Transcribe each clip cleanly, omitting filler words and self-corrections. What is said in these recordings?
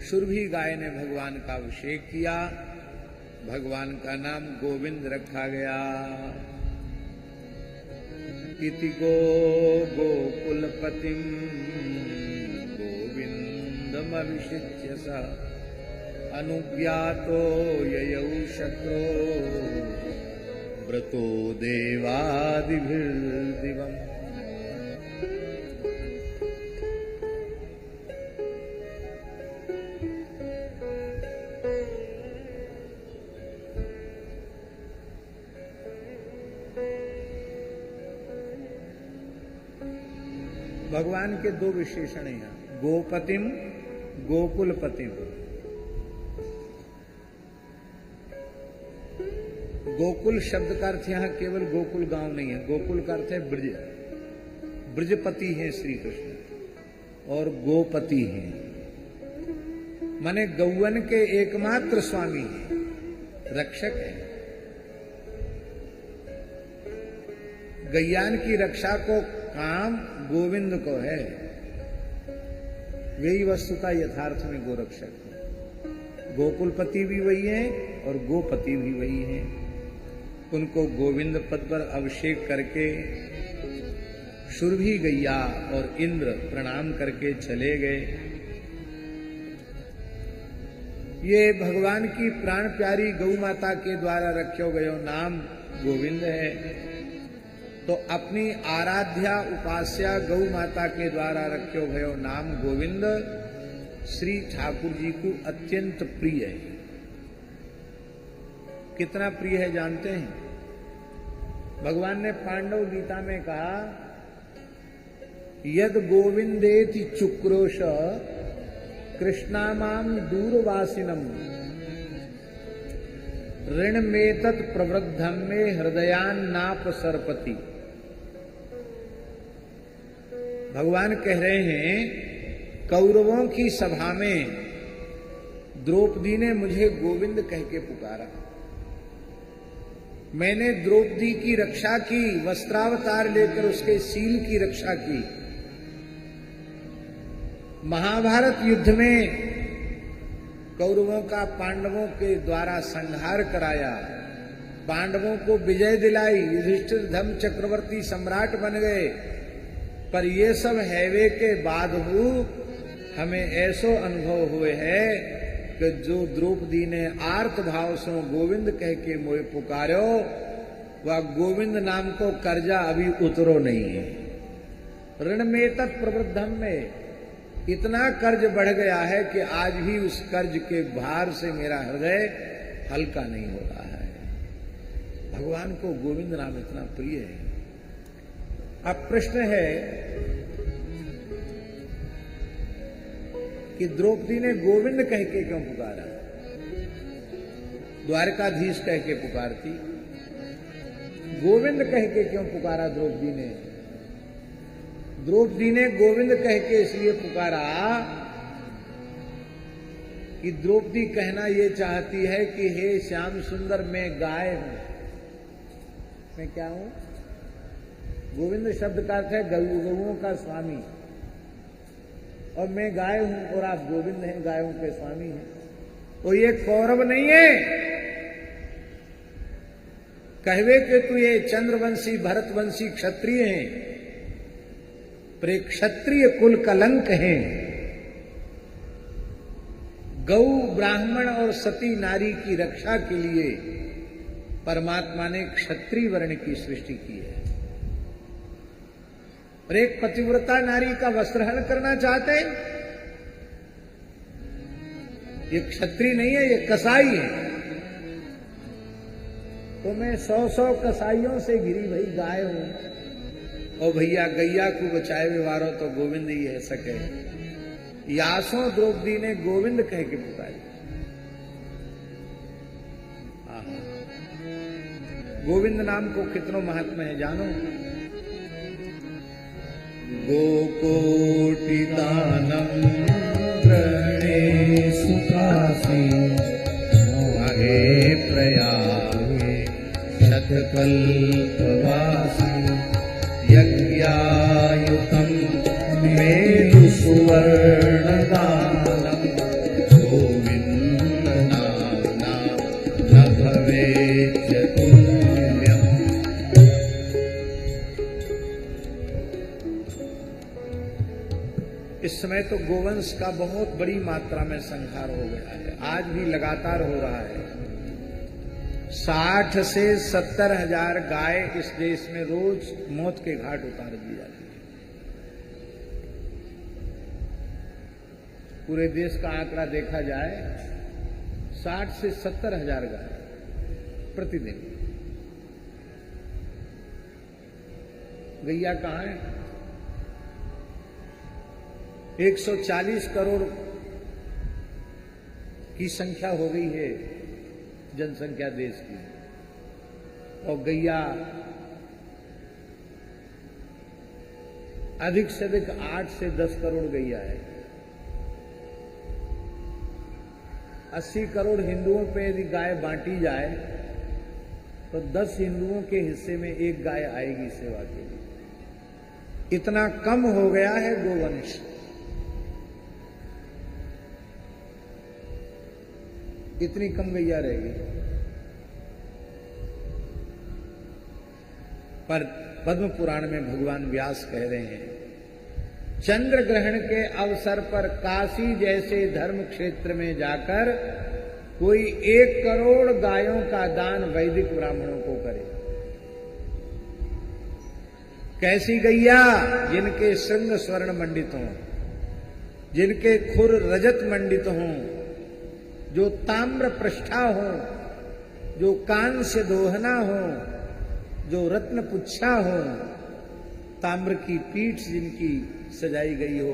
सुरभि गाय ने भगवान का अभिषेक किया, भगवान का नाम गोविंद रखा गया। इति गो गोकुलपतिम गोविंदमभिषिच्य स अनुज्ञातो ययौ शक्रो व्रतो देवादिभिर्दिवम्। भगवान के दो विशेषण हैं, गोपतिम गोकुलपतिम। गोकुल शब्द का अर्थ यहां केवल गोकुल गांव नहीं है, गोकुल का अर्थ है ब्रज। ब्रजपति हैं श्री कृष्ण और गोपति हैं, माने गौवन के एकमात्र स्वामी हैं, रक्षक हैं। गैयान की रक्षा को काम गोविंद को है, वही वस्तुता यथार्थ में गोरक्षक है। गोकुलपति भी वही है और गोपति भी वही है। उनको गोविंद पद पर अभिषेक करके सुरभि गैया और इंद्र प्रणाम करके चले गए। ये भगवान की प्राण प्यारी गौ माता के द्वारा रखो गयो नाम गोविंद है, तो अपनी आराध्या उपास्या गौ माता के द्वारा रखो गयो नाम गोविंद श्री ठाकुर जी को अत्यंत प्रिय है। कितना प्रिय है जानते हैं? भगवान ने पांडव गीता में कहा, यद गोविंदेति चुक्रोश कृष्णामाम दूरवासिनम ऋण में तत् प्रवृद्धम में हृदयान नाप सरपति। भगवान कह रहे हैं, कौरवों की सभा में द्रौपदी ने मुझे गोविंद कह के पुकारा, मैंने द्रौपदी की रक्षा की, वस्त्रावतार लेकर उसके सील की रक्षा की। महाभारत युद्ध में कौरवों का पांडवों के द्वारा संहार कराया, पांडवों को विजय दिलाई, युधिष्ठिर धर्म चक्रवर्ती सम्राट बन गए। पर ये सब हैवे के बाद हमें ऐसो अनुभव हुए है कि जो द्रौपदी ने आर्त भाव से गोविंद कह के मोहे पुकारो, वह गोविंद नाम को कर्जा अभी उतरो नहीं है। ऋण में तत् प्रवृद्धम में इतना कर्ज बढ़ गया है कि आज भी उस कर्ज के भार से मेरा हृदय हल्का नहीं हो रहा है। भगवान को गोविंद नाम इतना प्रिय है। अब प्रश्न है कि द्रौपदी ने गोविंद कह के क्यों पुकारा? द्वारकाधीश कह के पुकारती, गोविंद कह के क्यों पुकारा द्रौपदी ने? द्रौपदी ने गोविंद कह के इसलिए पुकारा कि द्रौपदी कहना ये चाहती है कि हे श्याम सुंदर, मैं गाय हूं। मैं क्या हूं? गोविंद शब्द का अर्थ है गौओं का स्वामी, और मैं गाय हूं और आप गोविंद हैं, गायों के स्वामी हैं। तो ये कौरव नहीं है, कहवे कि तू ये चंद्रवंशी भरतवंशी क्षत्रिय हैं, पर क्षत्रिय कुल कलंक हैं। गौ ब्राह्मण और सती नारी की रक्षा के लिए परमात्मा ने क्षत्रिय वर्ण की सृष्टि की है। और एक पतिव्रता नारी का वस्त्रहरण करना चाहते हैं, ये क्षत्रिय नहीं है, ये कसाई है। तो मैं 100 कसाईयों से घिरी भई गाय हूं, और भैया गैया को बचाए व्यवहारो तो गोविंद ही है सके। यासों द्रौपदी ने गोविंद कह के पुकारी। गोविंद नाम को कितनो महात्मा है जानो? गोकोटिदानम ग्रहणे सुखासी महे प्रयागे शतकल्पवासी यज्ञायुतम मेरु सुवर्णदानम समय तो गोवंश का बहुत बड़ी मात्रा में संहार हो गया है, आज भी लगातार हो रहा है। 60 से 70 हजार गाय इस देश में रोज मौत के घाट उतार दी जाती है। पूरे देश का आंकड़ा देखा जाए 60 से 70 हजार गाय प्रतिदिन। गैया कहां है? 140 करोड़ की संख्या हो गई है जनसंख्या देश की, और गैया अधिक से अधिक 8 से 10 करोड़ गैया है। 80 करोड़ हिंदुओं पे यदि गाय बांटी जाए तो 10 हिंदुओं के हिस्से में एक गाय आएगी सेवा के लिए। इतना कम हो गया है गोवंश। इतनी कम गैया रहेगी। पर पद्म पुराण में भगवान व्यास कह रहे हैं, चंद्र ग्रहण के अवसर पर काशी जैसे धर्म क्षेत्र में जाकर कोई 1 करोड़ गायों का दान वैदिक ब्राह्मणों को करे। कैसी गैया? जिनके श्रृंग स्वर्ण मंडित हों, जिनके खुर रजत मंडित हों, जो ताम्र पृष्ठा हो, जो कांस्य दोहना हो, जो रत्न पुच्छा हो, ताम्र की पीठ जिनकी सजाई गई हो,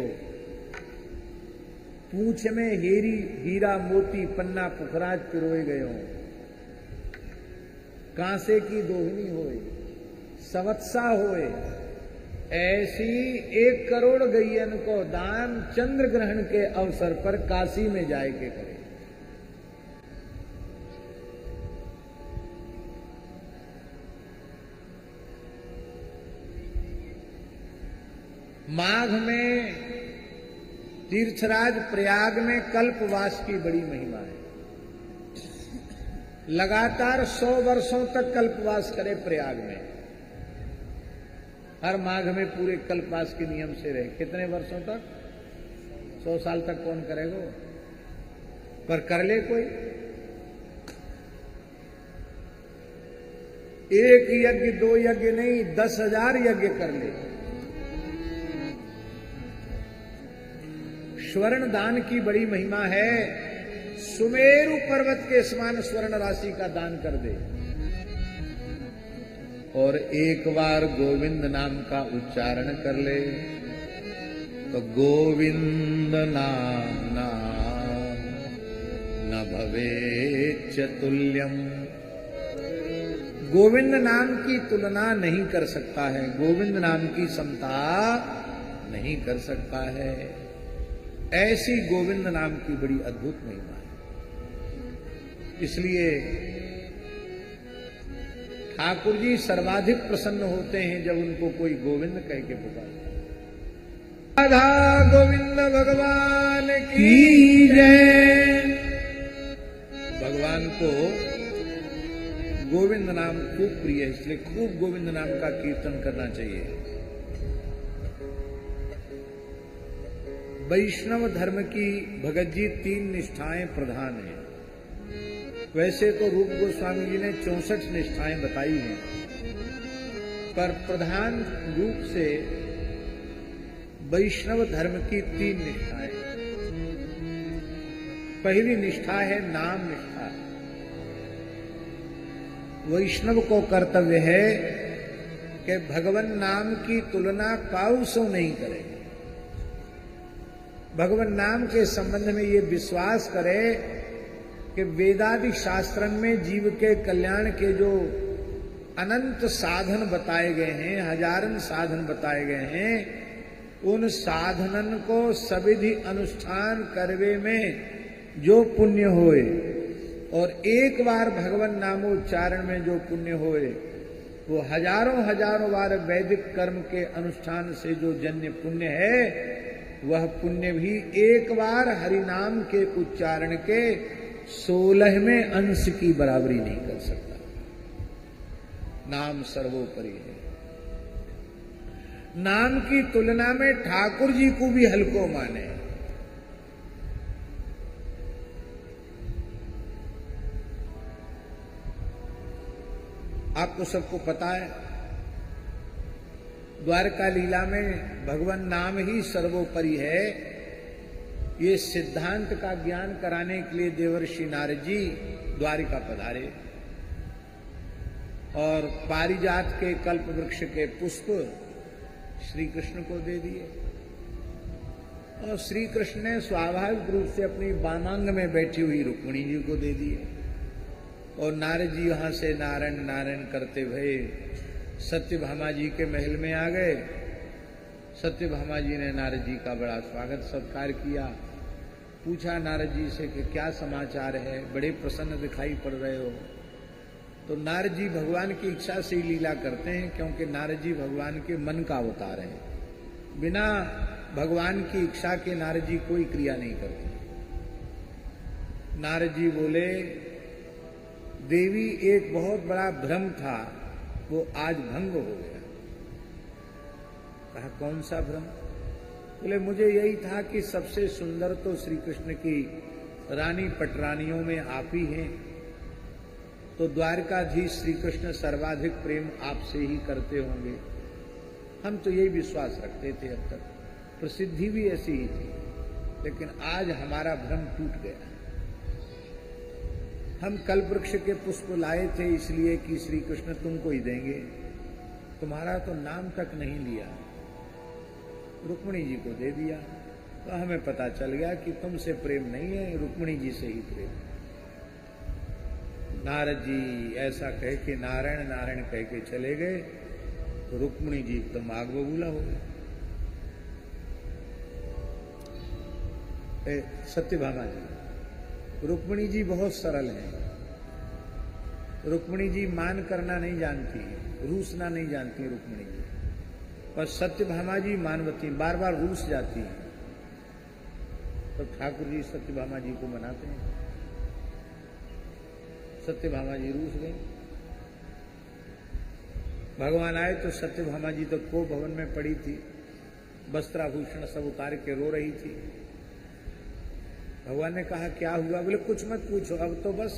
पूंछ में हीरा मोती पन्ना पुखराज पिरोए गए हो, कांसे की दोहनी होए, सवत्सा होए, ऐसी 1 करोड़ गैयन को दान चंद्र ग्रहण के अवसर पर काशी में जाए के करे। माघ में तीर्थराज प्रयाग में कल्पवास की बड़ी महिमा है। लगातार 100 वर्षों तक कल्पवास करे प्रयाग में। हर माघ में पूरे कल्पवास के नियम से रहे। कितने वर्षों तक? 100 साल तक कौन करेगा? पर कर ले कोई। एक यज्ञ 2 यज्ञ नहीं, 10,000 यज्ञ कर ले। स्वर्ण दान की बड़ी महिमा है। सुमेरु पर्वत के समान स्वर्ण राशि का दान कर दे और एक बार गोविंद नाम का उच्चारण कर ले तो गोविंद नाम न भवेच्च तुल्यम। गोविंद नाम की तुलना नहीं कर सकता है, गोविंद नाम की समता नहीं कर सकता है। ऐसी गोविंद नाम की बड़ी अद्भुत महिमा है। इसलिए ठाकुर जी सर्वाधिक प्रसन्न होते हैं जब उनको कोई गोविंद कह के पुकारता है। राधा गोविंद भगवान की जय। भगवान को गोविंद नाम खूब प्रिय है, इसलिए खूब गोविंद नाम का कीर्तन करना चाहिए। वैष्णव धर्म की भगत जी 3 निष्ठाएं प्रधान हैं। वैसे तो रूप गोस्वामी जी ने 64 निष्ठाएं बताई हैं, पर प्रधान रूप से वैष्णव धर्म की 3 निष्ठाएं। पहली निष्ठा है नाम निष्ठा। वैष्णव को कर्तव्य है कि भगवान नाम की तुलना काऊ से नहीं करे। भगवान नाम के संबंध में ये विश्वास करे कि वेदादि शास्त्रन में जीव के कल्याण के जो अनंत साधन बताए गए हैं, हजारन साधन बताए गए हैं, उन साधनन को सविधि अनुष्ठान करवे में जो पुण्य होए और एक बार भगवान नामोच्चारण में जो पुण्य होए, वो हजारों बार वैदिक कर्म के अनुष्ठान से जो जन्य पुण्य है, वह पुण्य भी एक बार हरिनाम के उच्चारण के 16वें अंश की बराबरी नहीं कर सकता। नाम सर्वोपरि है। नाम की तुलना में ठाकुर जी को भी हल्को माने। आपको सबको पता है, द्वारका लीला में भगवान नाम ही सर्वोपरि है। ये सिद्धांत का ज्ञान कराने के लिए देवर्षि नारद जी द्वारिका पधारे और पारिजात के कल्प वृक्ष के पुष्प श्री कृष्ण को दे दिए और श्री कृष्ण ने स्वाभाविक रूप से अपनी वामांग में बैठी हुई रुक्मिणी जी को दे दिए और नारद जी वहां से नारायण नारायण करते हुए सत्यभामा जी के महल में आ गए। सत्यभामा जी ने नारद जी का बड़ा स्वागत सत्कार किया। पूछा नारद जी से कि क्या समाचार है, बड़े प्रसन्न दिखाई पड़ रहे हो। तो नारद जी भगवान की इच्छा से ही लीला करते हैं, क्योंकि नारद जी भगवान के मन का अवतार है। बिना भगवान की इच्छा के नारद जी कोई क्रिया नहीं करते। नारद जी बोले, देवी एक बहुत बड़ा भ्रम था, वो आज भंग हो गया। कहा कौन सा भ्रम? बोले मुझे यही था कि सबसे सुंदर तो श्री कृष्ण की रानी पटरानियों में आप ही हैं, तो द्वारकाधीश श्री कृष्ण सर्वाधिक प्रेम आपसे ही करते होंगे। हम तो यही विश्वास रखते थे, अब तक प्रसिद्धि भी ऐसी ही थी, लेकिन आज हमारा भ्रम टूट गया। हम कल्प वृक्ष के पुष्प लाए थे इसलिए कि श्री कृष्ण तुमको ही देंगे, तुम्हारा तो नाम तक नहीं लिया, रुक्मिणी जी को दे दिया। तो हमें पता चल गया कि तुमसे प्रेम नहीं है, रुक्मिणी जी से ही प्रेम। नारद जी ऐसा कह के नारायण नारायण कह के चले गए तो रुक्मिणी जी एकदम आग बबूला हो गए। सत्यभामा जी, रुक्मिणी जी बहुत सरल हैं। रुक्मिणी जी मान करना नहीं जानती, रूसना नहीं जानती रुक्मिणी जी। और सत्यभामा जी मानवती, बार बार रूस जाती हैं। तो ठाकुर जी सत्यभामा जी को मनाते हैं। सत्यभामा जी रूस गई। भगवान आए तो सत्यभामा जी तो को भवन में पड़ी थी, वस्त्राभूषण सब उतार के रो रही थी। भगवान ने कहा क्या हुआ? बोले कुछ मत पूछो, अब तो बस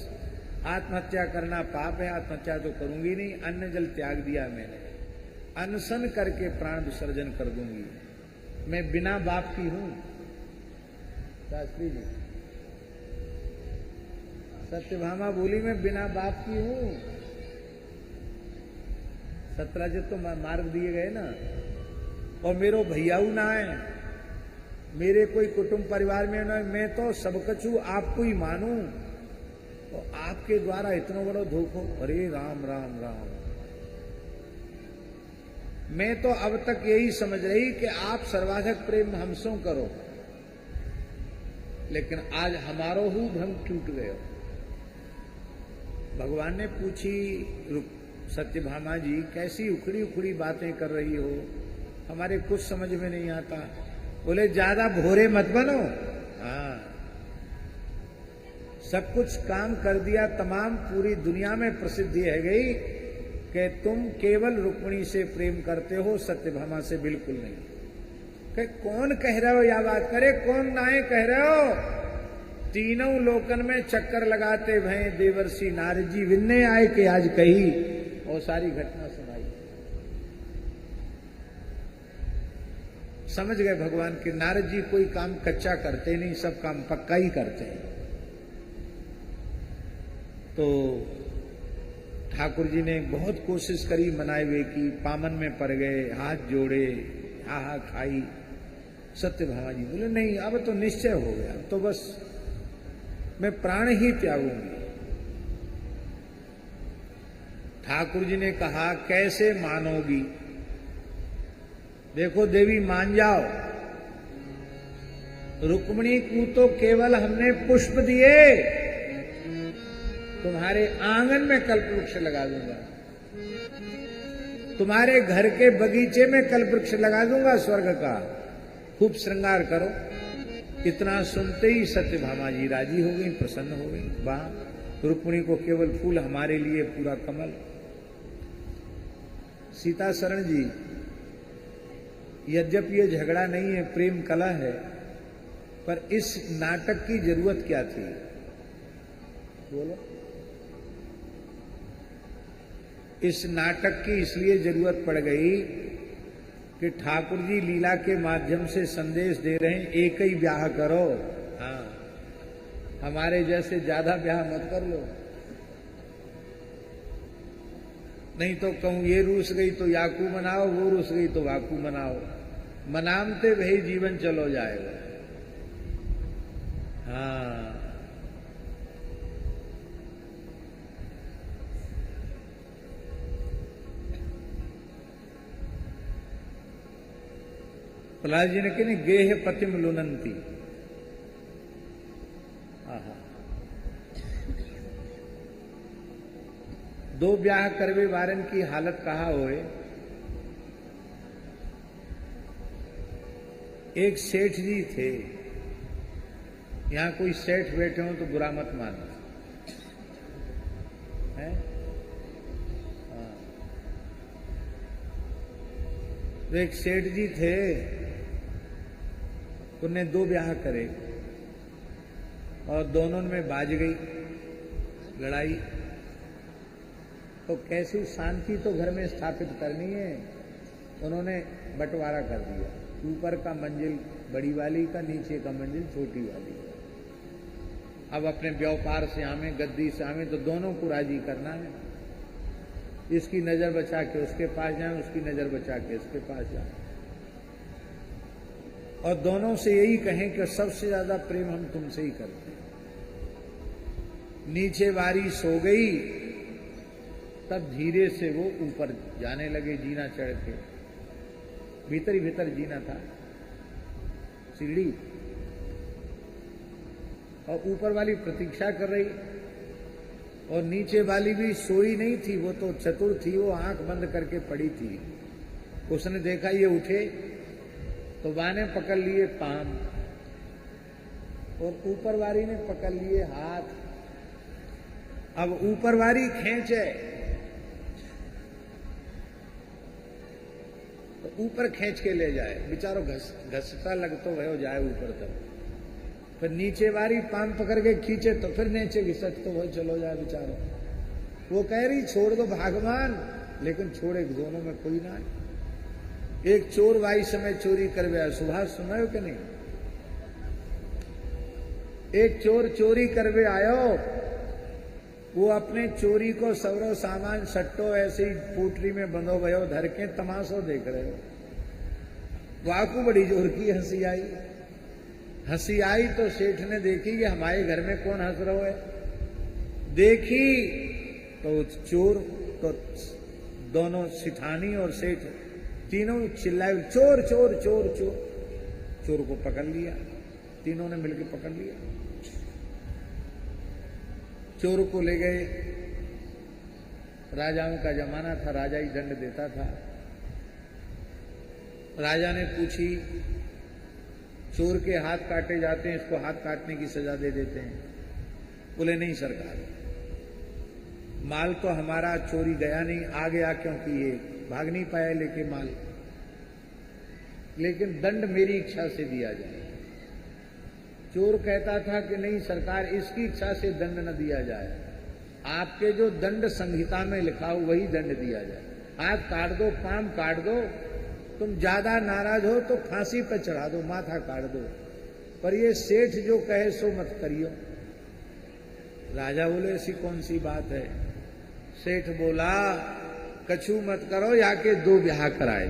आत्महत्या करना पाप है, आत्महत्या तो करूंगी नहीं। अन्न जल त्याग दिया मैंने, अनशन करके प्राण विसर्जन कर दूंगी। मैं बिना बाप की हूं। शास्त्री जी, सत्यभामा बोली मैं बिना बाप की हूं। सत्यराजित तो मार्ग दिए गए ना, और मेरो भैयाऊ ना है, मेरे कोई कुटुंब परिवार में ना, मैं तो सब कछु आपको ही मानू, तो आपके द्वारा इतना बड़ा धोखो। अरे राम राम राम, मैं तो अब तक यही समझ रही कि आप सर्वाधिक प्रेम हमसों करो, लेकिन आज हमारो ही भ्रम टूट गयो। भगवान ने पूछी सत्यभामा जी कैसी उखड़ी उखड़ी बातें कर रही हो, हमारे कुछ समझ में नहीं आता। बोले ज्यादा भोरे मत बनो। हाँ, सब कुछ काम कर दिया तमाम, पूरी दुनिया में प्रसिद्धि है गई कि तुम केवल रुक्मिणी से प्रेम करते हो, सत्यभामा से बिल्कुल नहीं। कि कौन कह रहे हो या बात करे, कौन नाए कह रहे हो? तीनों लोकन में चक्कर लगाते भय देवर्षि नारद जी विन्ने आए कि आज कही और सारी घटना सुनाई। समझ गए भगवान कि नारद जी कोई काम कच्चा करते नहीं, सब काम पक्का ही करते हैं। तो ठाकुर जी ने बहुत कोशिश करी मनाए हुए की, पामन में पड़ गए, हाथ जोड़े, हा खाई। सत्यभामा जी बोले नहीं, अब तो निश्चय हो गया, तो बस मैं प्राण ही त्यागूंगी। ठाकुर जी ने कहा कैसे मानोगी? देखो देवी मान जाओ, रुक्मिणी को तो केवल हमने पुष्प दिए, तुम्हारे आंगन में कल्पवृक्ष लगा दूंगा, तुम्हारे घर के बगीचे में कल्पवृक्ष लगा दूंगा स्वर्ग का, खूब श्रृंगार करो। इतना सुनते ही सत्यभामा जी राजी हो गई, प्रसन्न हो गई। वाह, रुक्मिणी को केवल फूल, हमारे लिए पूरा कमल। सीता शरण जी यद्यपि ये झगड़ा नहीं है, प्रेम कलह है, पर इस नाटक की जरूरत क्या थी? बोलो। इस नाटक की इसलिए जरूरत पड़ गई कि ठाकुर जी लीला के माध्यम से संदेश दे रहे हैं, एक ही ब्याह करो। हाँ, हमारे जैसे ज्यादा ब्याह मत कर लो, नहीं तो कहूं ये रूस गई तो याकू मनाओ, वो रूस गई तो वाकू मनाओ, मनामते वही जीवन चलो जाएगा। हाँ, प्रहलाद जी ने कही गेह पतिम लुनंती। दो ब्याह करवे वारन की हालत कहा होए। एक सेठ जी थे, यहां कोई सेठ बैठे हो तो बुरा मत मानना है। हाँ, तो एक सेठ जी थे, उन्होंने दो ब्याह करे और दोनों में बाज गई लड़ाई। तो कैसी शांति तो घर में स्थापित करनी है, उन्होंने बंटवारा कर दिया। ऊपर का मंजिल बड़ी वाली का, नीचे का मंजिल छोटी वाली का। अब अपने व्यापार से आवे, गद्दी से आवे, तो दोनों को राजी करना है। इसकी नजर बचा के उसके पास जाए, उसकी नजर बचा के इसके पास जाए, और दोनों से यही कहें कि सबसे ज्यादा प्रेम हम तुमसे ही करते हैं। नीचे वारी सो गई, तब धीरे से वो ऊपर जाने लगे, जीना चढ़ के। भीतर ही भीतर जीना था, सीढ़ी, और ऊपर वाली प्रतीक्षा कर रही, और नीचे वाली भी सोई नहीं थी, वो तो चतुर थी, वो आंख बंद करके पड़ी थी। उसने देखा ये उठे तो बाने पकड़ लिए पाम, और ऊपर वाली ने पकड़ लिए हाथ। अब ऊपर वाली खींचे तो ऊपर खींच के ले जाए, बेचारो घसता लगतो भयो जाए ऊपर तक। फिर नीचे वाली पान पकड़ के खींचे तो फिर नीचे घिसट तो वही चलो जाए बेचारो। वो कह रही छोड़ दो भगवान, लेकिन छोड़े दोनों में कोई ना है। एक चोर वाई समय चोरी कर गया, सुभाष सुना हो कि नहीं? एक चोर चोरी करवे आयो, वो अपने चोरी को सवरो सामान सट्टो ऐसे ही पोटरी में बंधो भयो धर के तमाशो देख रहे हो। वाकू बड़ी जोर की हंसी आई। हंसी आई तो सेठ ने देखी कि हमारे घर में कौन हंस रहा है। देखी तो चोर, तो दोनों सिठानी और सेठ तीनों चिल्लाए चोर चोर चोर चोर। चोर को पकड़ लिया, तीनों ने मिलकर पकड़ लिया। चोर को ले गए, राजाओं का जमाना था, राजा ही दंड देता था। राजा ने पूछी, चोर के हाथ काटे जाते हैं, इसको हाथ काटने की सजा दे देते हैं। बोले नहीं सरकार, माल तो हमारा चोरी गया नहीं, आ गया क्योंकि ये भाग नहीं पाया लेके माल, लेकिन दंड मेरी इच्छा से दिया जाए। चोर कहता था कि नहीं सरकार, इसकी इच्छा से दंड न दिया जाए, आपके जो दंड संहिता में लिखा हो वही दंड दिया जाए। हाथ काट दो, पाम काट दो, तुम ज्यादा नाराज हो तो फांसी पर चढ़ा दो, माथा काट दो, पर ये सेठ जो कहे सो मत करियो। राजा बोले ऐसी कौन सी बात है? सेठ बोला कछु मत करो, या के दो ब्याह कराए।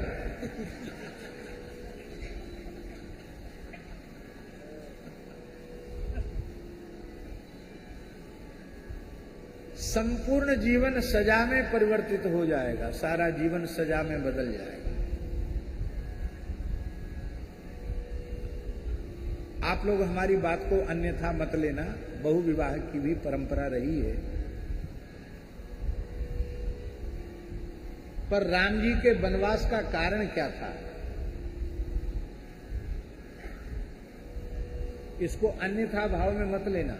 संपूर्ण जीवन सजा में परिवर्तित हो जाएगा, सारा जीवन सजा में बदल जाएगा। आप लोग हमारी बात को अन्यथा मत लेना, बहु विवाह की भी परंपरा रही है। पर राम जी के वनवास का कारण क्या था, इसको अन्यथा भाव में मत लेना।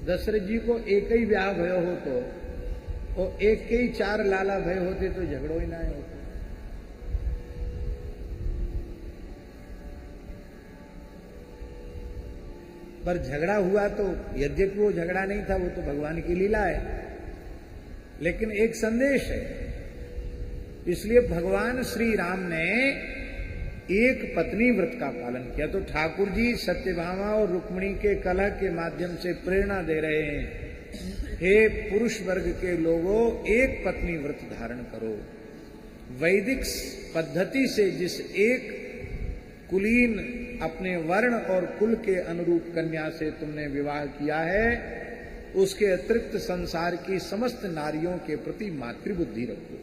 दशरथ जी को एक ही ब्याह भयो हो तो एक के ही चार लाला भय होते तो झगड़ो ही ना होते। पर झगड़ा हुआ तो यद्यपि वो झगड़ा नहीं था, वो तो भगवान की लीला है, लेकिन एक संदेश है। इसलिए भगवान श्री राम ने एक पत्नी व्रत का पालन किया। तो ठाकुर जी सत्यभामा और रुक्मिणी के कलह के माध्यम से प्रेरणा दे रहे हैं, हे पुरुष वर्ग के लोगों, एक पत्नी व्रत धारण करो। वैदिक पद्धति से जिस एक कुलीन अपने वर्ण और कुल के अनुरूप कन्या से तुमने विवाह किया है, उसके अतिरिक्त संसार की समस्त नारियों के प्रति मातृबुद्धि रखो।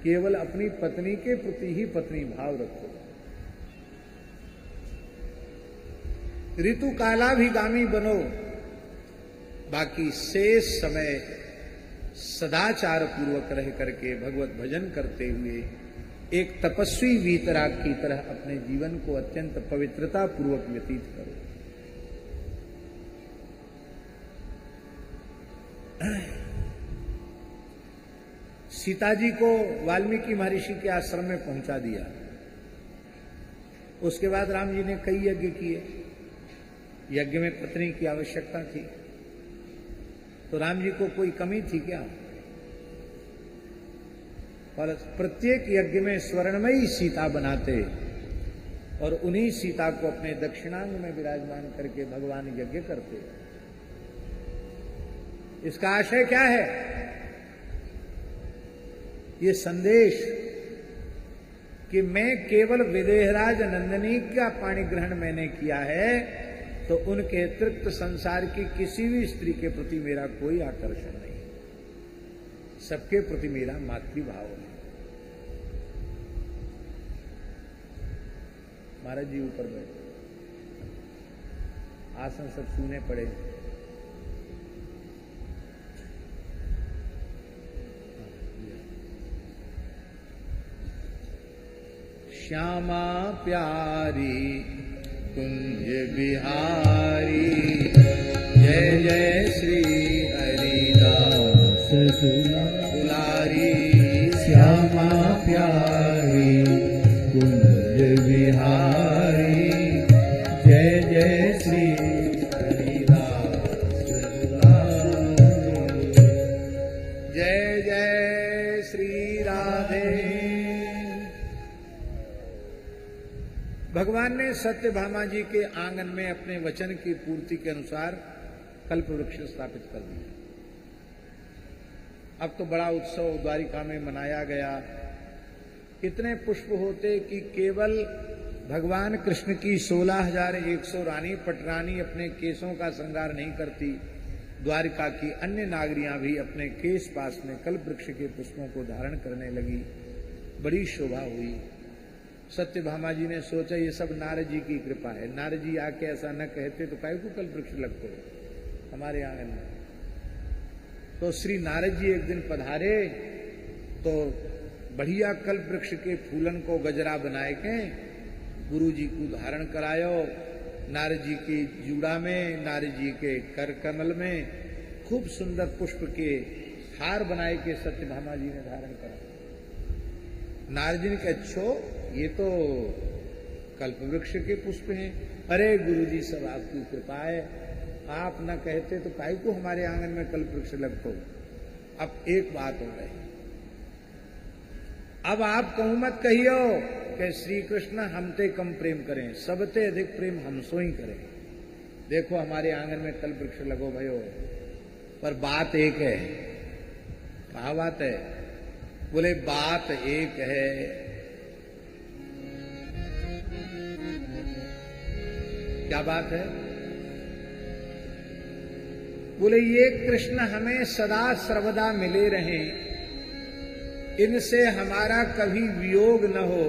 केवल अपनी पत्नी के प्रति ही पत्नी भाव रखो। ऋतु कालाभिगामी बनो, बाकी शेष समय सदाचार पूर्वक रह करके भगवत भजन करते हुए एक तपस्वी वीतराग की तरह अपने जीवन को अत्यंत पवित्रता पूर्वक व्यतीत करो। सीता जी को वाल्मीकि महर्षि के आश्रम में पहुंचा दिया। उसके बाद राम जी ने कई यज्ञ किए। यज्ञ में पत्नी की आवश्यकता थी, तो राम जी को कोई कमी थी क्या? और प्रत्येक यज्ञ में स्वर्णमयी सीता बनाते और उन्हीं सीता को अपने दक्षिणांग में विराजमान करके भगवान यज्ञ करते। इसका आशय क्या है? ये संदेश कि मैं केवल विदेहराज नंदिनी का पाणी ग्रहण मैंने किया है, तो उनके अतिरिक्त संसार की किसी भी स्त्री के प्रति मेरा कोई आकर्षण नहीं, सबके प्रति मेरा मातृभाव है। महाराज जी ऊपर बैठे, आसन सब सूने पड़े। श्यामा प्यारी कुंज बिहारी, जय जय श्री हरिदास दुलारी। श्यामा प्यारी कुंज बिहारी, जय जय श्री हरिदास दुलारी। जय जय श्री राधे। भगवान ने सत्यभामा जी के आंगन में अपने वचन की पूर्ति के अनुसार कल्प वृक्ष स्थापित कर दिया। अब तो बड़ा उत्सव द्वारिका में मनाया गया। इतने पुष्प होते कि केवल भगवान कृष्ण की 16,100 रानी पटरानी अपने केसों का श्रृंगार नहीं करती, द्वारिका की अन्य नागरियां भी अपने केस पास में कल्प वृक्ष के पुष्पों को धारण करने लगी। बड़ी शोभा हुई। सत्यभामा जी ने सोचा ये सब नारद जी की कृपा है। नारद जी आके ऐसा न कहते तो काहे को कल्प वृक्ष लगते हमारे आंगन में। तो श्री नारद जी एक दिन पधारे तो बढ़िया कल्प वृक्ष के फूलन को गजरा बनाए के गुरु जी को धारण करायो। नारद जी की जूड़ा में, नारद जी के कर कमल में खूब सुंदर पुष्प के हार बनाए के सत्यभामा जी ने धारण करा। नारद जी ने कहा, अच्छो ये तो कल्प वृक्ष के पुष्प हैं। अरे गुरु जी सब आपकी कृपा है, आप न कहते तो काहे को हमारे आंगन में कल्प वृक्ष लगतो। अब एक बात हो रही, अब आप कहूं मत कहियो कि श्री कृष्ण हमते कम प्रेम करें, सबते अधिक प्रेम हमसो ही करें। देखो हमारे आंगन में कल्प वृक्ष लगो भयो, पर बात एक है। कहा बात है? बोले बात एक है। क्या बात है? बोले ये कृष्ण हमें सदा सर्वदा मिले रहें, इनसे हमारा कभी वियोग न हो,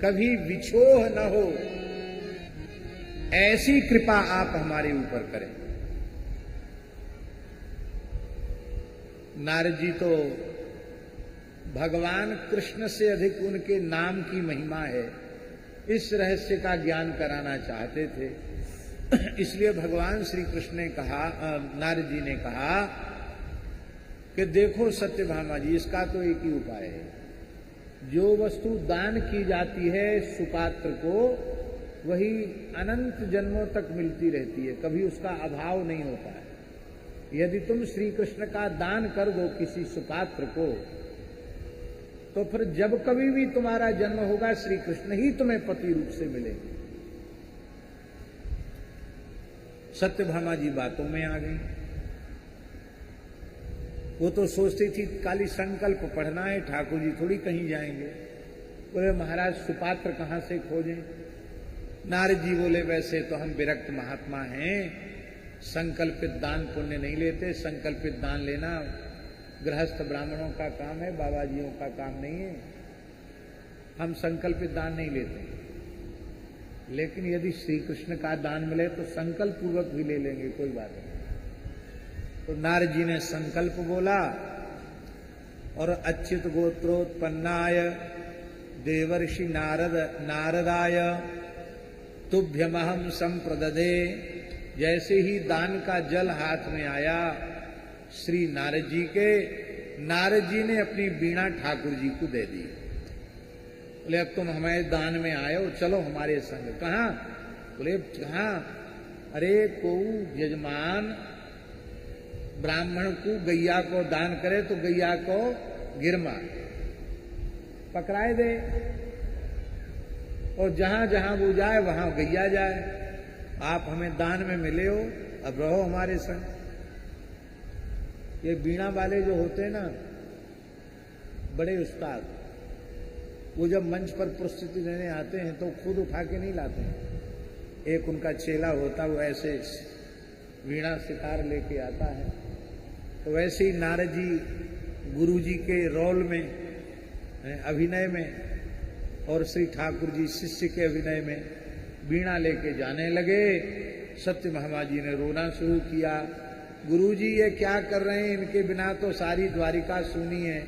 कभी विछोह न हो, ऐसी कृपा आप हमारे ऊपर करें। नारद जी तो भगवान कृष्ण से अधिक उनके नाम की महिमा है, इस रहस्य का ज्ञान कराना चाहते थे। इसलिए भगवान श्री कृष्ण ने कहा, नारद जी ने कहा कि देखो सत्यभामा जी, इसका तो एक ही उपाय है। जो वस्तु दान की जाती है सुपात्र को, वही अनंत जन्मों तक मिलती रहती है, कभी उसका अभाव नहीं होता है। यदि तुम श्री कृष्ण का दान कर दो किसी सुपात्र को, तो फिर जब कभी भी तुम्हारा जन्म होगा श्री कृष्ण ही तुम्हें पति रूप से मिलेंगे। सत्यभामा जी बातों में आ गई। वो तो सोचती थी खाली संकल्प पढ़ना है, ठाकुर जी थोड़ी कहीं जाएंगे। बोले महाराज सुपात्र कहां से खोजें? नारद जी बोले वैसे तो हम विरक्त महात्मा हैं, संकल्पित दान पुण्य नहीं लेते। संकल्पित दान लेना गृहस्थ ब्राह्मणों का काम है, बाबा जियों का काम नहीं है। हम संकल्पित दान नहीं लेते, लेकिन यदि श्री कृष्ण का दान मिले तो संकल्प पूर्वक भी ले लेंगे, कोई बात नहीं। तो नारद जी ने संकल्प बोला और अच्युत गोत्रोत्पन्नाय देवर्षि नारदाय तुभ्यमहम संप्रददे। जैसे ही दान का जल हाथ में आया श्री नारद जी के, नारद जी ने अपनी वीणा ठाकुर जी को दे दी। बोले अब तुम हमारे दान में आए हो, चलो हमारे संग। कहाँ? बोले कहाँ? अरे को यजमान ब्राह्मण को गैया को दान करे तो गैया को गिरमा पकड़ाए दे, और जहां जहां वो जाए वहां गैया जाए। आप हमें दान में मिले हो, अब रहो हमारे संग। ये बीणा वाले जो होते हैं ना, बड़े उस्ताद, वो जब मंच पर प्रस्तुति देने आते हैं तो खुद उठा के नहीं लाते हैं। एक उनका चेला होता, वो ऐसे वीणा सितार लेके आता है। तो वैसे ही नारद जी गुरु जी के रोल में, अभिनय में, और श्री ठाकुर जी शिष्य के अभिनय में वीणा लेके जाने लगे। सत्यभामा जी ने रोना शुरू किया, गुरुजी ये क्या कर रहे हैं, इनके बिना तो सारी द्वारिका सूनी है।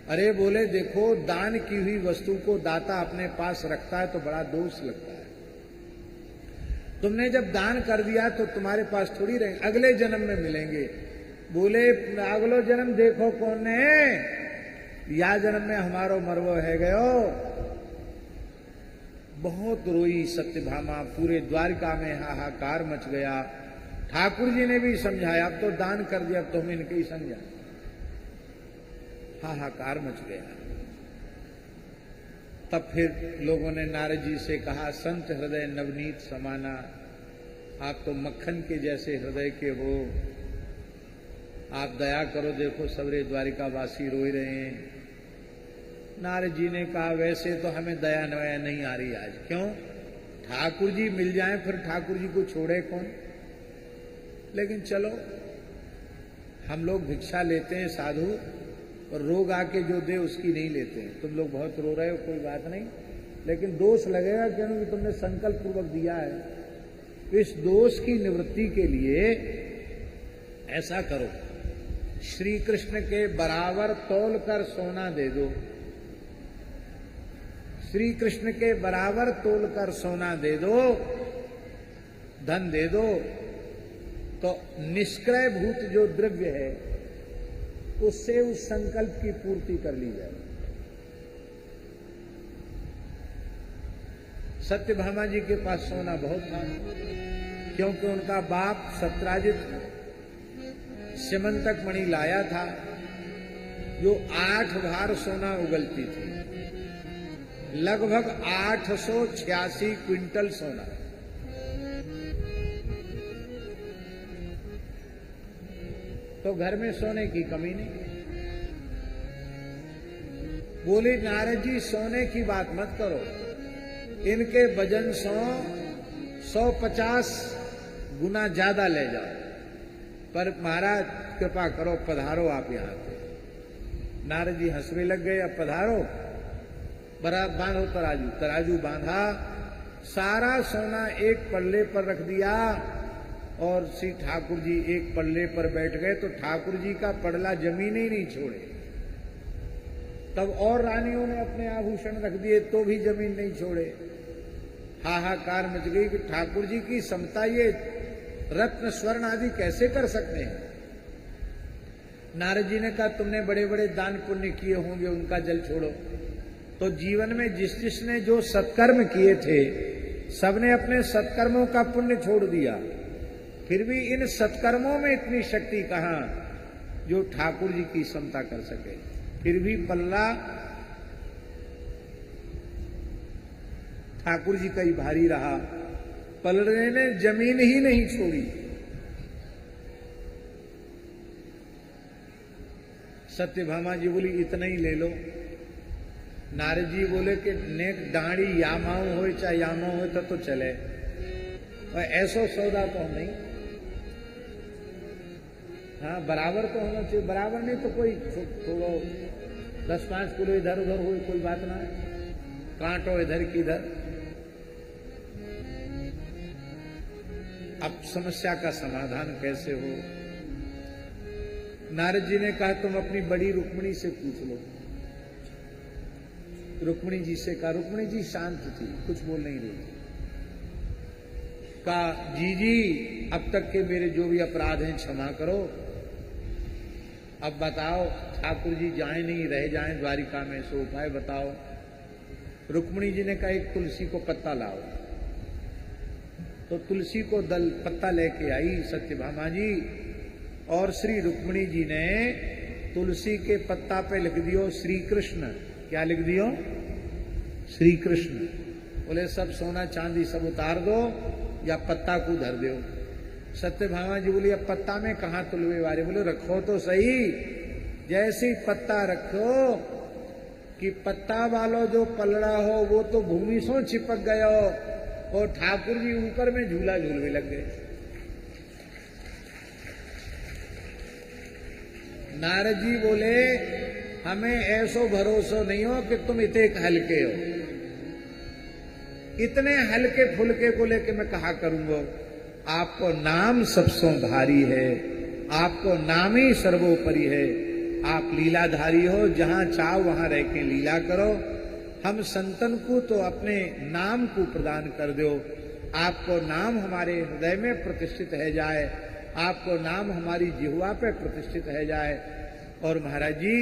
अरे बोले देखो, दान की हुई वस्तु को दाता अपने पास रखता है तो बड़ा दोष लगता है। तुमने जब दान कर दिया तो तुम्हारे पास थोड़ी रहे, अगले जन्म में मिलेंगे। बोले अगलो जन्म देखो कौन है, या जन्म में हमारो मरवो है गयो। बहुत रोई सत्यभामा, पूरे द्वारिका में हाहाकार मच गया। ठाकुर जी ने भी समझाया, अब तो दान कर दिया, अब तो हम इनके ही समझा। हाहाकार मच गया। तब फिर लोगों ने नारद जी से कहा, संत हृदय नवनीत समाना, आप तो मक्खन के जैसे हृदय के हो, आप दया करो, देखो सबरे द्वारिका वासी रोई रहे हैं। नारद जी ने कहा, वैसे तो हमें दया नया नहीं आ रही आज। क्यों? ठाकुर जी मिल जाएं फिर ठाकुर जी को छोड़े कौन। लेकिन चलो, हम लोग भिक्षा लेते हैं साधु, और रोग आके जो दे उसकी नहीं लेते हैं। तुम लोग बहुत रो रहे हो, कोई बात नहीं, लेकिन दोष लगेगा क्योंकि तुमने संकल्प पूर्वक दिया है। इस दोष की निवृत्ति के लिए ऐसा करो, श्री कृष्ण के बराबर तौल कर सोना दे दो। श्री कृष्ण के बराबर तोल कर सोना दे दो, धन दे दो, तो निष्क्रय भूत जो द्रव्य है उससे उस संकल्प की पूर्ति कर ली जाए। सत्यभामा जी के पास सोना बहुत था, क्योंकि उनका बाप सत्राजित सिमंतक मणि लाया था, जो 8 भार सोना उगलती थी, लगभग 886 क्विंटल सोना। तो घर में सोने की कमी नहीं। बोले नारद जी सोने की बात मत करो, इनके वजन 150 गुना ज्यादा ले जाओ, पर महाराज कृपा करो, पधारो आप यहां पे। नारद जी हंसने लग गए, अब पधारो, बराबर बांधो तराजू। तराजू बांधा, सारा सोना एक पल्ले पर रख दिया, और श्री ठाकुर जी एक पल्ले पर बैठ गए तो ठाकुर जी का पड़ला जमीन ही नहीं छोड़े। तब और रानियों ने अपने आभूषण रख दिए तो भी जमीन नहीं छोड़े। हाहाकार मच गई कि ठाकुर जी की समता ये रत्न स्वर्ण आदि कैसे कर सकते हैं। नारद जी ने कहा, तुमने बड़े बड़े दान पुण्य किए होंगे, उनका जल छोड़ो। तो जीवन में जिस जिसने जो सत्कर्म किए थे सबने अपने सत्कर्मों का पुण्य छोड़ दिया, फिर भी इन सत्कर्मों में इतनी शक्ति कहां जो ठाकुर जी की समता कर सके। फिर भी पल्ला ठाकुर जी का ही भारी रहा, पलड़े ने जमीन ही नहीं छोड़ी। सत्यभामा जी बोली इतना ही ले लो। नारद जी बोले कि नेक डांडी यामाऊ हो चाहे यामाऊ हो तो चले, और ऐसो सौदा तो नहीं। हाँ बराबर तो होना चाहिए, बराबर नहीं तो कोई थोड़ो 10-5 किलो इधर उधर हो कोई बात ना है, कांटो इधर की इधर। अब समस्या का समाधान कैसे हो? नारद जी ने कहा तुम अपनी बड़ी रुक्मिणी से पूछ लो। रुक्मिणी जी से कहा, रुक्मिणी जी शांत थी, कुछ बोल नहीं रही थी। कहा जी अब तक के मेरे जो भी अपराध हैं क्षमा करो, अब बताओ ठाकुर जी जाए नहीं रह जाएं द्वारिका में, सो उपाय बताओ। रुक्मिणी जी ने कहा एक तुलसी को पत्ता लाओ। तो तुलसी को दल पत्ता लेके आई सत्यभामा जी, और श्री रुक्मिणी जी ने तुलसी के पत्ता पे लिख दियो श्री कृष्ण। क्या लिख दियो? श्री कृष्ण। बोले सब सोना चांदी सब उतार दो या पत्ता को धर दो। सत्यभामा जी बोली अब पत्ता में कहां तुलवे वाले? बोले रखो तो सही। जैसे ही पत्ता रखो कि पत्ता वालों जो पलड़ा हो वो तो भूमि सो चिपक गयो, और ठाकुर जी ऊपर में झूला झूलने लग गए। नारद जी बोले हमें ऐसो भरोसा नहीं हो कि तुम इतने हल्के हो, इतने हल्के फुल्के को लेके मैं कहा करूंगा। आपको नाम सबसों भारी है, आपको नाम ही सर्वोपरि है। आप लीलाधारी हो, जहां चाहो वहां रह के लीला करो। हम संतन को तो अपने नाम को प्रदान कर दो। आपको नाम हमारे हृदय में प्रतिष्ठित है जाए, आपको नाम हमारी जिह्वा पे प्रतिष्ठित है जाए। और महाराज जी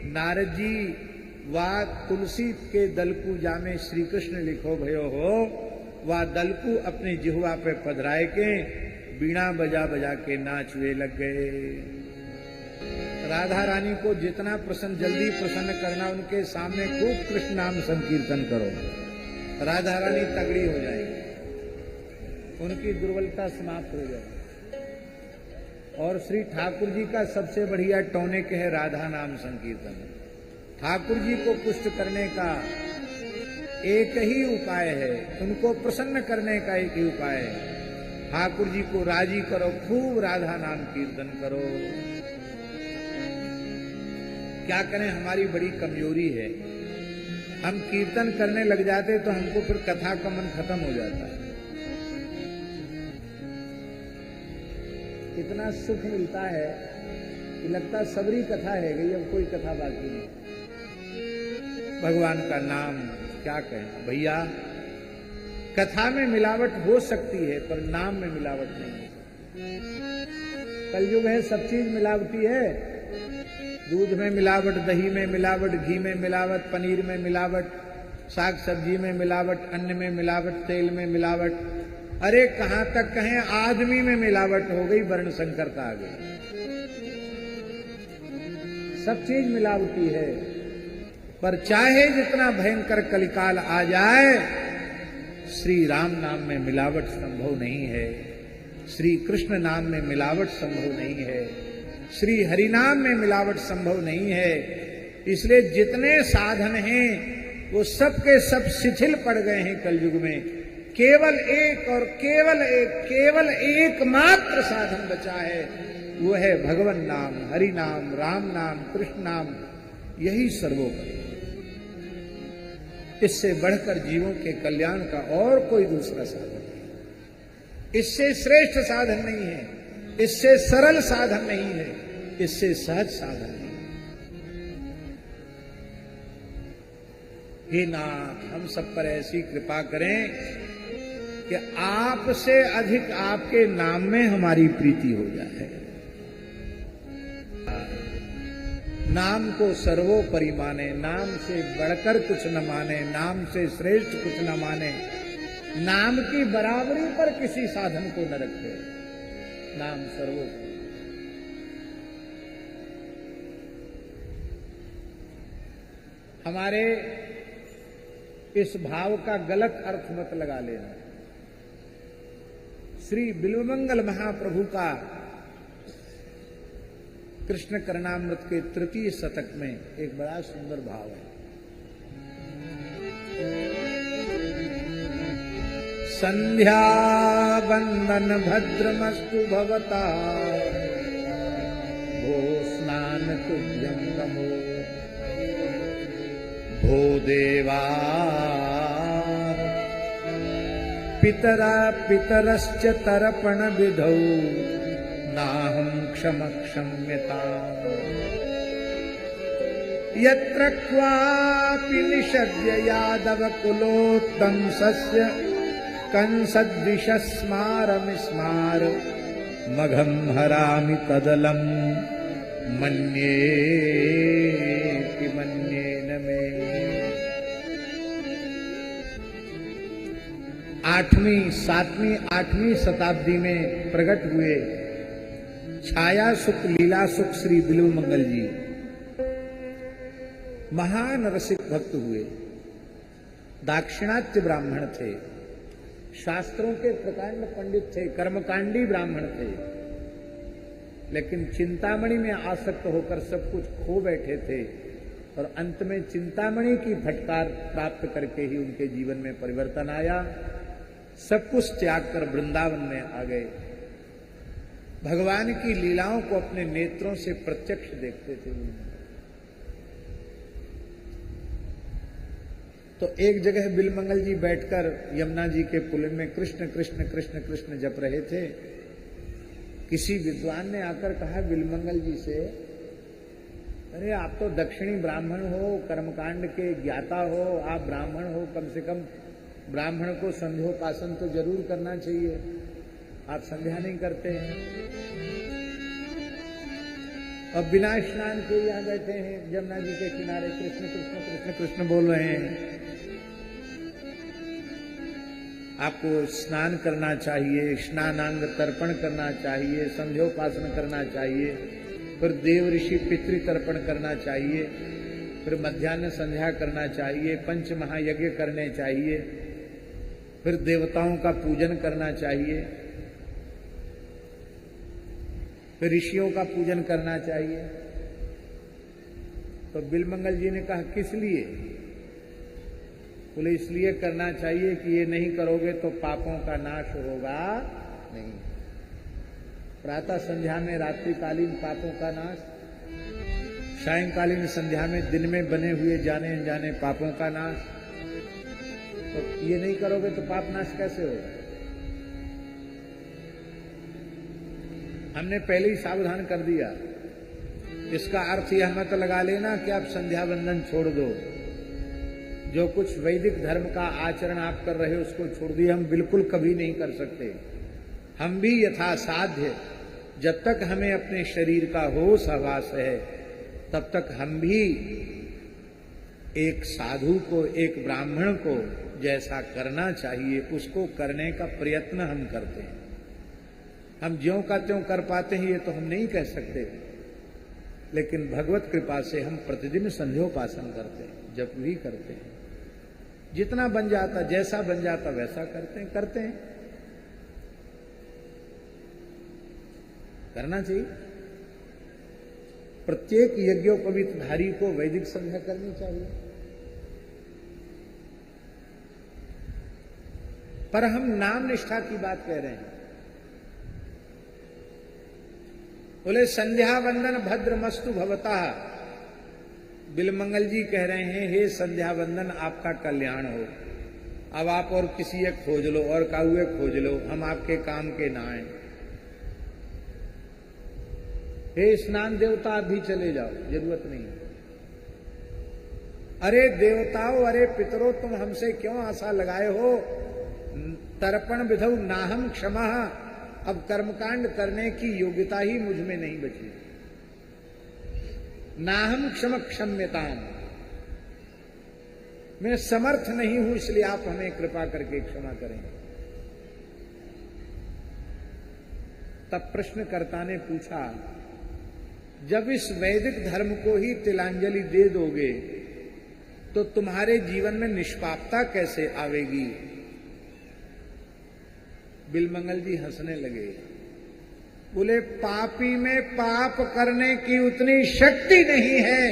नारद जी वा तुलसी के दल को जामे श्री कृष्ण लिखो भयो हो, वा दल को अपने जिह्वा पे पधराए के बीणा बजा बजा के नाचवे लग गए। राधा रानी को जितना प्रसन्न जल्दी प्रसन्न करना, उनके सामने खूब कृष्ण नाम संकीर्तन करो, राधा रानी तगड़ी हो जाएगी, उनकी दुर्बलता समाप्त हो जाएगी। और श्री ठाकुर जी का सबसे बढ़िया टॉनिक है राधा नाम संकीर्तन। ठाकुर जी को पुष्ट करने का एक ही उपाय है, उनको प्रसन्न करने का एक ही उपाय है। ठाकुर जी को राजी करो, खूब राधा नाम कीर्तन करो। क्या करें, हमारी बड़ी कमजोरी है, हम कीर्तन करने लग जाते तो हमको फिर कथा का मन खत्म हो जाता है। इतना सुख मिलता है कि लगता सबरी कथा है गई, अब कोई कथा बाकी नहीं। भगवान का नाम क्या कहें भैया, कथा में मिलावट हो सकती है पर नाम में मिलावट नहीं है। कलयुग है, सब चीज मिलावटी है। दूध में मिलावट, दही में मिलावट, घी में मिलावट, पनीर में मिलावट, साग सब्जी में मिलावट, अन्न में मिलावट, तेल में मिलावट, अरे कहां तक कहें आदमी में मिलावट हो गई, वर्ण संकरता आ गई। सब चीज मिलावटी है। पर चाहे जितना भयंकर कलिकाल आ जाए, श्री राम नाम में मिलावट संभव नहीं है, श्री कृष्ण नाम में मिलावट संभव नहीं है, श्री हरिनाम में मिलावट संभव नहीं है। इसलिए जितने साधन हैं वो सब के सब शिथिल पड़ गए हैं कलयुग में। केवल एक और केवल एकमात्र साधन बचा है, वो है भगवान नाम, हरि नाम, राम नाम, कृष्ण नाम। यही सर्वोपरि, इससे बढ़कर जीवों के कल्याण का और कोई दूसरा साधन नहीं, इससे श्रेष्ठ साधन नहीं है, इससे सरल साधन नहीं है, इससे सहज साधन नहीं। हे नाथ, हम सब पर ऐसी कृपा करें कि आपसे अधिक आपके नाम में हमारी प्रीति हो जाए। नाम को सर्वोपरि माने, नाम से बढ़कर कुछ न माने, नाम से श्रेष्ठ कुछ न माने। नाम की बराबरी पर किसी साधन को न रखे। नाम सर्वोपरि। हमारे इस भाव का गलत अर्थ मत लगा लेना। श्री बिल्वमंगल महाप्रभु का कृष्ण करणामृत के तृतीय शतक में एक बड़ा सुंदर भाव है। संध्या वंदन भद्रमस्तु भवता भो स्नान तुभ्यं नमो भो देवा पितरा पितरश्च तर्पण विधौ नाहं क्षम क्षम्यताम् यत्र क्वापि निषद्य यादव कुलोत्तंसस्य कंसद्विषस्मारमिस्मार मघं हरामि तदलं मन्येऽपि मन्येन मे। 8वीं 7वीं 8वीं शताब्दी में प्रकट हुए छाया सुख लीला सुख श्री बिल्वमंगल जी महान रसिक भक्त हुए। दाक्षिणात्य ब्राह्मण थे, शास्त्रों के प्रकांड पंडित थे, कर्मकांडी ब्राह्मण थे, लेकिन चिंतामणि में आसक्त होकर सब कुछ खो बैठे थे और अंत में चिंतामणि की फटकार प्राप्त करके ही उनके जीवन में परिवर्तन आया। सब कुछ त्याग कर वृंदावन में आ गए। भगवान की लीलाओं को अपने नेत्रों से प्रत्यक्ष देखते थे। तो एक जगह बिल्वमंगल जी बैठकर यमुना जी के पुल में कृष्ण कृष्ण कृष्ण कृष्ण जप रहे थे। किसी विद्वान ने आकर कहा बिल्वमंगल जी से, अरे आप तो दक्षिणी ब्राह्मण हो, कर्मकांड के ज्ञाता हो, आप ब्राह्मण हो, कम से कम ब्राह्मण को संध्योपासन तो जरूर करना चाहिए, आप संध्या नहीं करते हैं और बिना स्नान के यहाँ बैठे हैं यमुना जी के किनारे कृष्ण कृष्ण कृष्ण कृष्ण बोल रहे हैं। आपको स्नान करना चाहिए, स्नानांग तर्पण करना चाहिए, संध्योपासन करना चाहिए, फिर देव ऋषि पितृ तर्पण करना चाहिए, फिर मध्याह्न संध्या करना चाहिए, पंच महायज्ञ करने चाहिए, फिर देवताओं का पूजन करना चाहिए, फिर ऋषियों का पूजन करना चाहिए। तो बिल्वमंगल जी ने कहा किस लिए? बोले इसलिए करना चाहिए कि ये नहीं करोगे तो पापों का नाश होगा नहीं। प्रातः संध्या में रात्रिकालीन पापों का नाश, सायंकालीन संध्या में दिन में बने हुए जाने अनजाने पापों का नाश। तो ये नहीं करोगे तो पाप नाश कैसे होगा? हमने पहले ही सावधान कर दिया। इसका अर्थ यह मत लगा लेना कि आप संध्या वंदन छोड़ दो, जो कुछ वैदिक धर्म का आचरण आप कर रहे हो उसको छोड़ दिए। हम बिल्कुल कभी नहीं कर सकते। हम भी यथासाध्य जब तक हमें अपने शरीर का होश आभास है तब तक हम भी एक साधु को, एक ब्राह्मण को जैसा करना चाहिए उसको करने का प्रयत्न हम करते हैं। हम ज्यों का त्यों कर पाते हैं ये तो हम नहीं कह सकते, लेकिन भगवत कृपा से हम प्रतिदिन संध्योपासन करते हैं, जप भी करते हैं। जितना बन जाता, जैसा बन जाता वैसा करते हैं करना चाहिए। प्रत्येक यज्ञोपवीतधारी को वैदिक संध्या करनी चाहिए। पर हम नाम निष्ठा की बात कह रहे हैं। बोले संध्या वंदन भद्रमस्तु भवतः। बिल्वमंगल जी कह रहे हैं हे संध्या वंदन आपका कल्याण हो। अब आप और किसी एक खोज लो और काहुए खोज लो, हम आपके काम के ना आए। हे स्नान देवता आप भी चले जाओ, जरूरत नहीं। अरे देवताओं, अरे पितरों, तुम हमसे क्यों आशा लगाए हो? तर्पण विधौ नाहम क्षमा। अब कर्मकांड करने की योग्यता ही मुझ में नहीं बची। नाहम क्षम क्षम्यताम। मैं समर्थ नहीं हूं, इसलिए आप हमें कृपा करके क्षमा करें। तब प्रश्नकर्ता ने पूछा, जब इस वैदिक धर्म को ही तिलांजलि दे दोगे तो तुम्हारे जीवन में निष्पापता कैसे आवेगी? बिलमंगल जी हंसने लगे, बोले पापी में पाप करने की उतनी शक्ति नहीं है,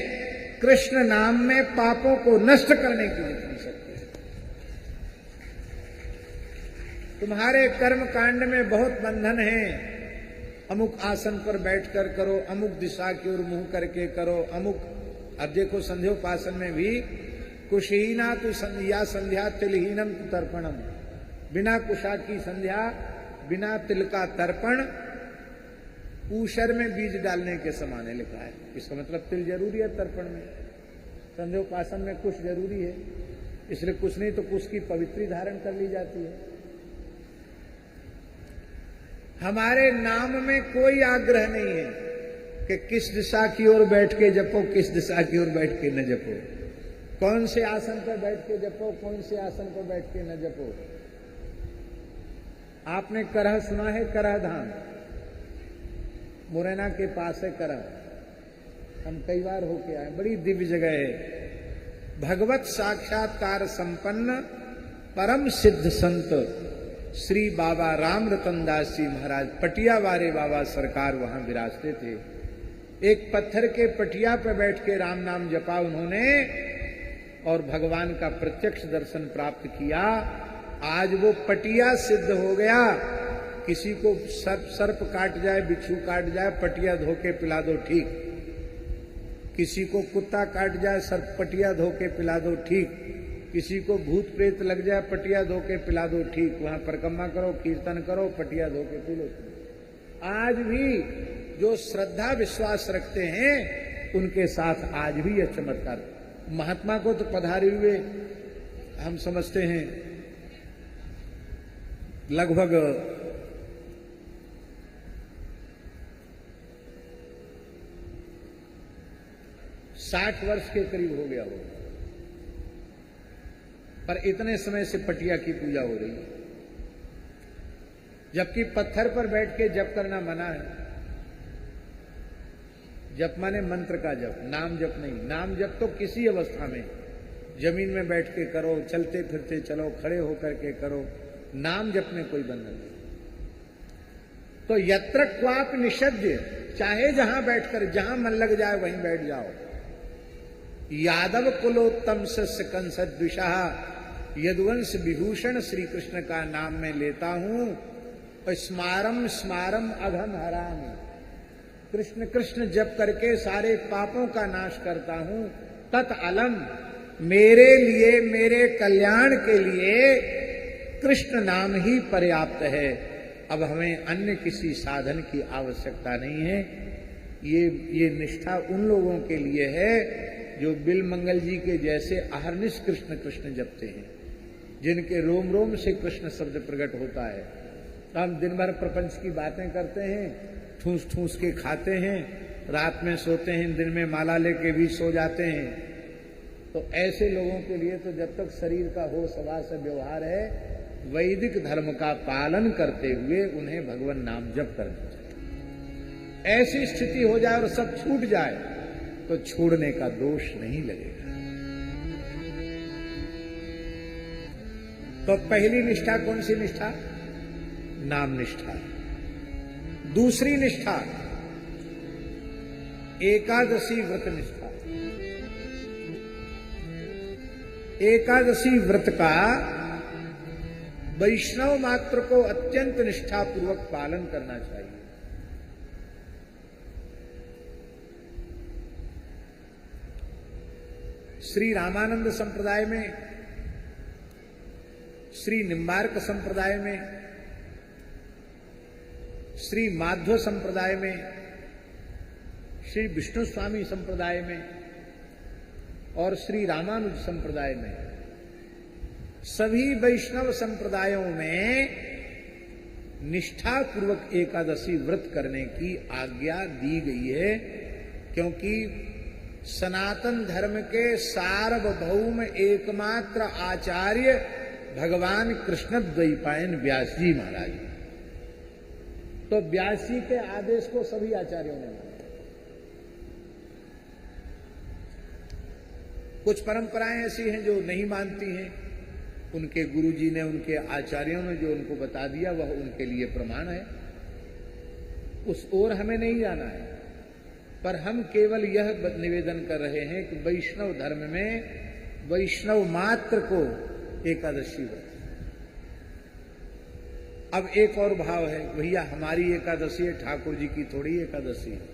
कृष्ण नाम में पापों को नष्ट करने की जितनी शक्ति है। तुम्हारे कर्म कांड में बहुत बंधन है, अमुक आसन पर बैठकर करो, अमुक दिशा की ओर मुंह करके करो, अमुक। अब देखो संध्योपासन में भी कुशहीना तु संध्या संध्या तिलहीनम तु तर्पणम, बिना कुशा की संध्या, बिना तिल का तर्पण ऊषर में बीज डालने के समान है लिखा है। इसका मतलब तिल जरूरी है तर्पण में, संध्योपासन में कुश जरूरी है, इसलिए कुछ नहीं तो कुश की पवित्री धारण कर ली जाती है। हमारे नाम में कोई आग्रह नहीं है कि किस दिशा की ओर बैठ के जपो, किस दिशा की ओर बैठ के न जपो, कौन से आसन पर बैठ के जपो, कौन से आसन पर बैठ के न जपो। आपने करह सुना है? करह धाम मुरैना के पास है करह, हम कई बार होके आए, बड़ी दिव्य जगह है। भगवत साक्षात्कार संपन्न परम सिद्ध संत श्री बाबा राम रतन दास जी महाराज पटिया वाले बाबा सरकार वहां विराजते थे। एक पत्थर के पटिया पर बैठ के राम नाम जपा उन्होंने और भगवान का प्रत्यक्ष दर्शन प्राप्त किया। आज वो पटिया सिद्ध हो गया। किसी को सर्प काट जाए, बिच्छू काट जाए, पटिया धो के पिला दो, ठीक। किसी को कुत्ता काट जाए, सर्प पटिया धो के पिला दो, ठीक। किसी को भूत प्रेत लग जाए, पटिया धो के पिला दो, ठीक। वहां परिक्रमा करो, कीर्तन करो, पटिया धो के पी लो। आज भी जो श्रद्धा विश्वास रखते हैं उनके साथ आज भी यह चमत्कार। महात्मा को तो पधारे हुए हम समझते हैं लगभग 60 वर्ष के करीब हो गया हो, पर इतने समय से पटिया की पूजा हो रही है, जबकि पत्थर पर बैठ के जप करना मना है। जप माने मंत्र का जप, नाम जप नहीं। नाम जप तो किसी अवस्था में जमीन में बैठ के करो, चलते फिरते चलो, खड़े होकर के करो। नाम जप में कोई बंधन नहीं। तो यत्र क्वाप निषद्य, चाहे जहां बैठकर, जहां मन लग जाए वहीं बैठ जाओ। यादव कुलोत्तम से कंसद्विषा, यदुवंश विभूषण श्री कृष्ण का नाम मैं लेता हूं। स्मारम स्मारम अघम हरामि, कृष्ण कृष्ण जप करके सारे पापों का नाश करता हूं। तत् अलम, मेरे लिए, मेरे कल्याण के लिए कृष्ण नाम ही पर्याप्त है। अब हमें अन्य किसी साधन की आवश्यकता नहीं है। ये निष्ठा उन लोगों के लिए है जो बिलमंगल जी के जैसे अहर्निश कृष्ण कृष्ण जपते हैं, जिनके रोम रोम से कृष्ण शब्द प्रकट होता है। हम दिन भर प्रपंच की बातें करते हैं, ठूस ठूस के खाते हैं, रात में सोते हैं, दिन में माला लेके भी सो जाते हैं। तो ऐसे लोगों के लिए तो जब तक शरीर का होश हवास व्यवहार है, वैदिक धर्म का पालन करते हुए उन्हें भगवान नाम जप करना चाहिए। ऐसी स्थिति हो जाए और सब छूट जाए तो छोड़ने का दोष नहीं लगेगा। तो पहली निष्ठा कौन सी निष्ठा? नाम निष्ठा। दूसरी निष्ठा एकादशी व्रत निष्ठा। एकादशी व्रत का वैष्णव मात्र को अत्यंत निष्ठा पूर्वक पालन करना चाहिए। श्री रामानंद संप्रदाय में, श्री निम्बार्क संप्रदाय में, श्री माध्व संप्रदाय में, श्री विष्णु स्वामी संप्रदाय में और श्री रामानुज संप्रदाय में, सभी वैष्णव संप्रदायों में निष्ठा पूर्वक एकादशी व्रत करने की आज्ञा दी गई है। क्योंकि सनातन धर्म के सार्वभौम एकमात्र आचार्य भगवान कृष्ण द्वैपायन व्यास जी महाराज। तो व्यास जी के आदेश को सभी आचार्यों ने माना। कुछ परंपराएं ऐसी हैं जो नहीं मानती हैं, उनके गुरुजी ने, उनके आचार्यों ने जो उनको बता दिया वह उनके लिए प्रमाण है, उस ओर हमें नहीं जाना है। पर हम केवल यह निवेदन कर रहे हैं कि वैष्णव धर्म में वैष्णव मात्र को एकादशी व्रत। अब एक और भाव है, भैया हमारी एकादशी है, ठाकुर जी की थोड़ी एकादशी है।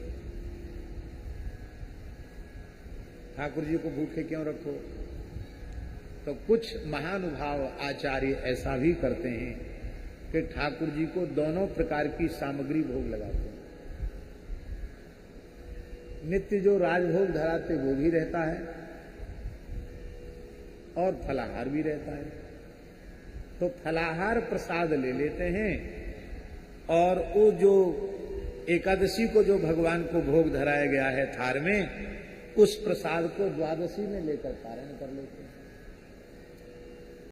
ठाकुर जी को भूखे क्यों रखो? तो कुछ महानुभाव आचार्य ऐसा भी करते हैं कि ठाकुर जी को दोनों प्रकार की सामग्री भोग लगाते हैं। नित्य जो राजभोग धराते वो भी रहता है और फलाहार भी रहता है। तो फलाहार प्रसाद ले लेते हैं और वो जो एकादशी को जो भगवान को भोग धराया गया है थार में, उस प्रसाद को द्वादशी में लेकर पारण कर लेते हैं।